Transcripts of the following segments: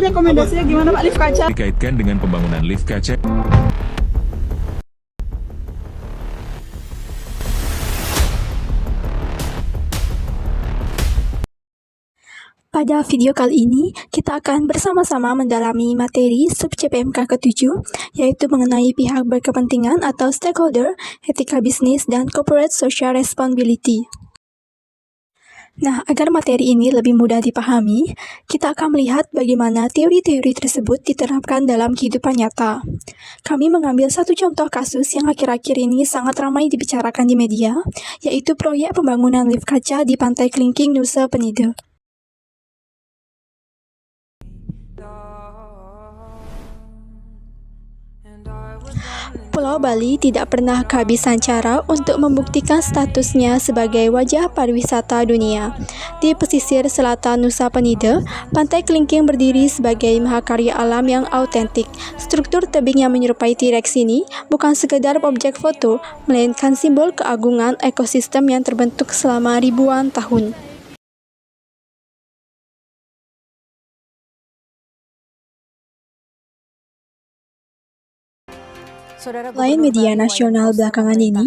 rekomendasinya gimana Pak lift kaca? Dikaitkan dengan pembangunan lift kaca. Pada video kali ini, kita akan bersama-sama mendalami materi sub CPMK ke-7, yaitu mengenai pihak berkepentingan atau stakeholder, etika bisnis, dan corporate social responsibility. Nah, agar materi ini lebih mudah dipahami, kita akan melihat bagaimana teori-teori tersebut diterapkan dalam kehidupan nyata. Kami mengambil satu contoh kasus yang akhir-akhir ini sangat ramai dibicarakan di media, yaitu proyek pembangunan lift kaca di Pantai Kelingking, Nusa Penida. Pulau Bali tidak pernah kehabisan cara untuk membuktikan statusnya sebagai wajah pariwisata dunia. Di pesisir selatan Nusa Penida, Pantai Kelingking berdiri sebagai mahakarya alam yang autentik. Struktur tebing yang menyerupai T-Rex ini bukan sekedar objek foto, melainkan simbol keagungan ekosistem yang terbentuk selama ribuan tahun. Lain media nasional belakangan ini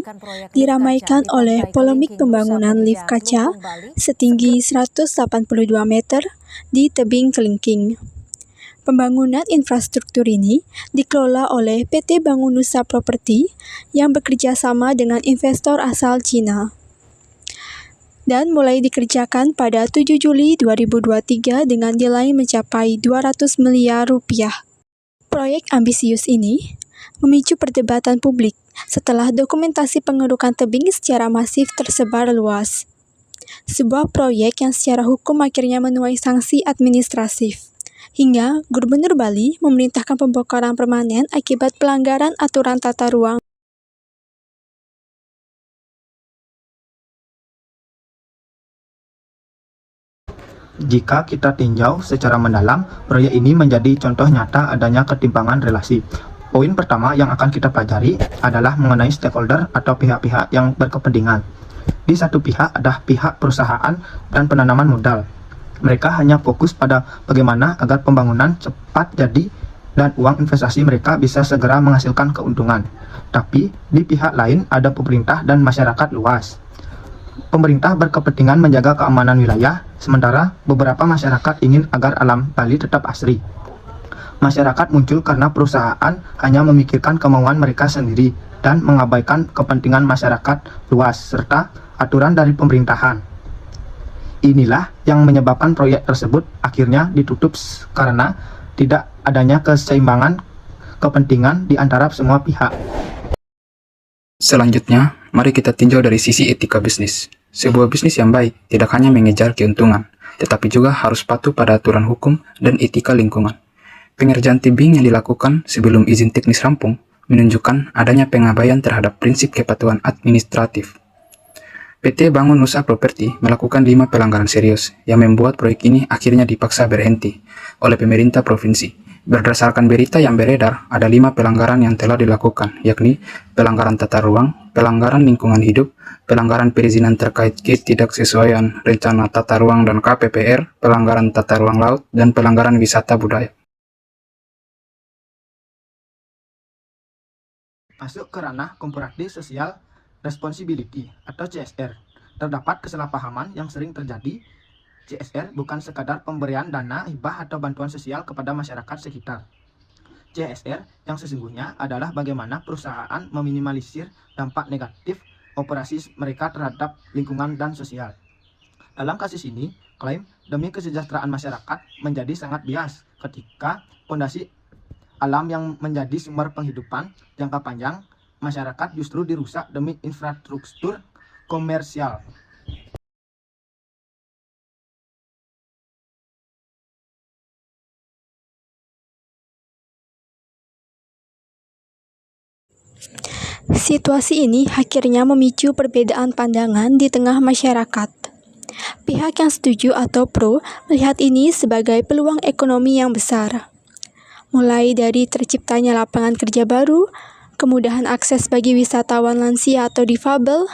diramaikan oleh polemik pembangunan lift kaca setinggi 182 meter di tebing Kelingking. Pembangunan infrastruktur ini dikelola oleh PT Bangun Nusa Property yang bekerja sama dengan investor asal Cina dan mulai dikerjakan pada 7 Juli 2023 dengan nilai mencapai 200 miliar rupiah. Proyek ambisius ini memicu perdebatan publik setelah dokumentasi pengerukan tebing secara masif tersebar luas. Sebuah proyek yang secara hukum akhirnya menuai sanksi administratif. Hingga Gubernur Bali memerintahkan pembongkaran permanen akibat pelanggaran aturan tata ruang. Jika kita tinjau secara mendalam, proyek ini menjadi contoh nyata adanya ketimpangan relasi. Poin pertama yang akan kita pelajari adalah mengenai stakeholder atau pihak-pihak yang berkepentingan. Di satu pihak ada pihak perusahaan dan penanaman modal. Mereka hanya fokus pada bagaimana agar pembangunan cepat jadi dan uang investasi mereka bisa segera menghasilkan keuntungan. Tapi di pihak lain ada pemerintah dan masyarakat luas. Pemerintah berkepentingan menjaga keamanan wilayah, sementara beberapa masyarakat ingin agar alam Bali tetap asri. Masyarakat muncul karena perusahaan hanya memikirkan kemauan mereka sendiri dan mengabaikan kepentingan masyarakat luas serta aturan dari pemerintahan. Inilah yang menyebabkan proyek tersebut akhirnya ditutup karena tidak adanya keseimbangan kepentingan di antara semua pihak. Selanjutnya, mari kita tinjau dari sisi etika bisnis. Sebuah bisnis yang baik tidak hanya mengejar keuntungan, tetapi juga harus patuh pada aturan hukum dan etika lingkungan. Pengerjaan tebing yang dilakukan sebelum izin teknis rampung menunjukkan adanya pengabaian terhadap prinsip kepatuhan administratif. PT Bangun Nusa Property melakukan 5 pelanggaran serius yang membuat proyek ini akhirnya dipaksa berhenti oleh pemerintah provinsi. Berdasarkan berita yang beredar, ada 5 pelanggaran yang telah dilakukan, yakni pelanggaran tata ruang, pelanggaran lingkungan hidup, pelanggaran perizinan terkait ketidaksesuaian rencana tata ruang dan KPPR, pelanggaran tata ruang laut, dan pelanggaran wisata budaya. Masuk ke ranah Corporate Social Responsibility atau CSR. Terdapat kesalahpahaman yang sering terjadi. CSR bukan sekadar pemberian dana, hibah atau bantuan sosial kepada masyarakat sekitar. CSR yang sesungguhnya adalah bagaimana perusahaan meminimalisir dampak negatif operasi mereka terhadap lingkungan dan sosial. Dalam kasus ini, klaim demi kesejahteraan masyarakat menjadi sangat bias ketika fondasi alam yang menjadi sumber penghidupan jangka panjang masyarakat justru dirusak demi infrastruktur komersial. Situasi ini akhirnya memicu perbedaan pandangan di tengah masyarakat. Pihak yang setuju atau pro melihat ini sebagai peluang ekonomi yang besar. Mulai dari terciptanya lapangan kerja baru, kemudahan akses bagi wisatawan lansia atau difabel,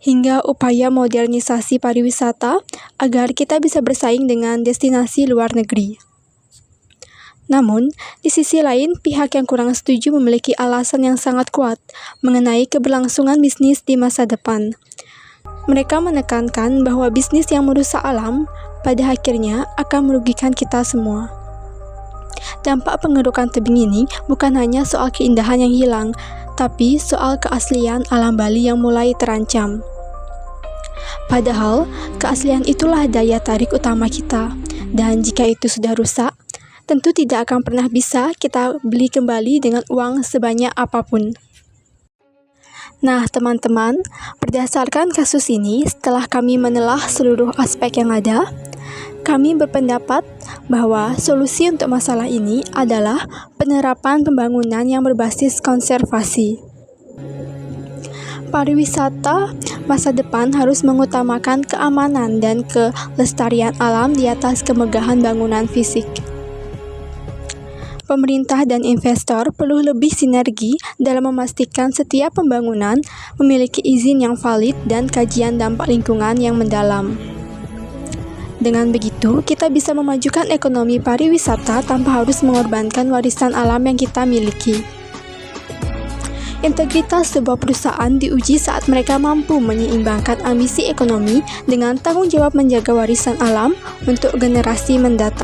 hingga upaya modernisasi pariwisata agar kita bisa bersaing dengan destinasi luar negeri. Namun, di sisi lain, pihak yang kurang setuju memiliki alasan yang sangat kuat mengenai keberlangsungan bisnis di masa depan. Mereka menekankan bahwa bisnis yang merusak alam pada akhirnya akan merugikan kita semua. Dampak pengerukan tebing ini bukan hanya soal keindahan yang hilang, tapi soal keaslian alam Bali yang mulai terancam. Padahal, keaslian itulah daya tarik utama kita, dan jika itu sudah rusak, tentu tidak akan pernah bisa kita beli kembali dengan uang sebanyak apapun. Nah, teman-teman, berdasarkan kasus ini, setelah kami menelah seluruh aspek yang ada, kami berpendapat bahwa solusi untuk masalah ini adalah penerapan pembangunan yang berbasis konservasi. Pariwisata masa depan harus mengutamakan keamanan dan kelestarian alam di atas kemegahan bangunan fisik. Pemerintah dan investor perlu lebih sinergi dalam memastikan setiap pembangunan memiliki izin yang valid dan kajian dampak lingkungan yang mendalam. Dengan begitu, kita bisa memajukan ekonomi pariwisata tanpa harus mengorbankan warisan alam yang kita miliki. Integritas sebuah perusahaan diuji saat mereka mampu menyeimbangkan ambisi ekonomi dengan tanggung jawab menjaga warisan alam untuk generasi mendatang.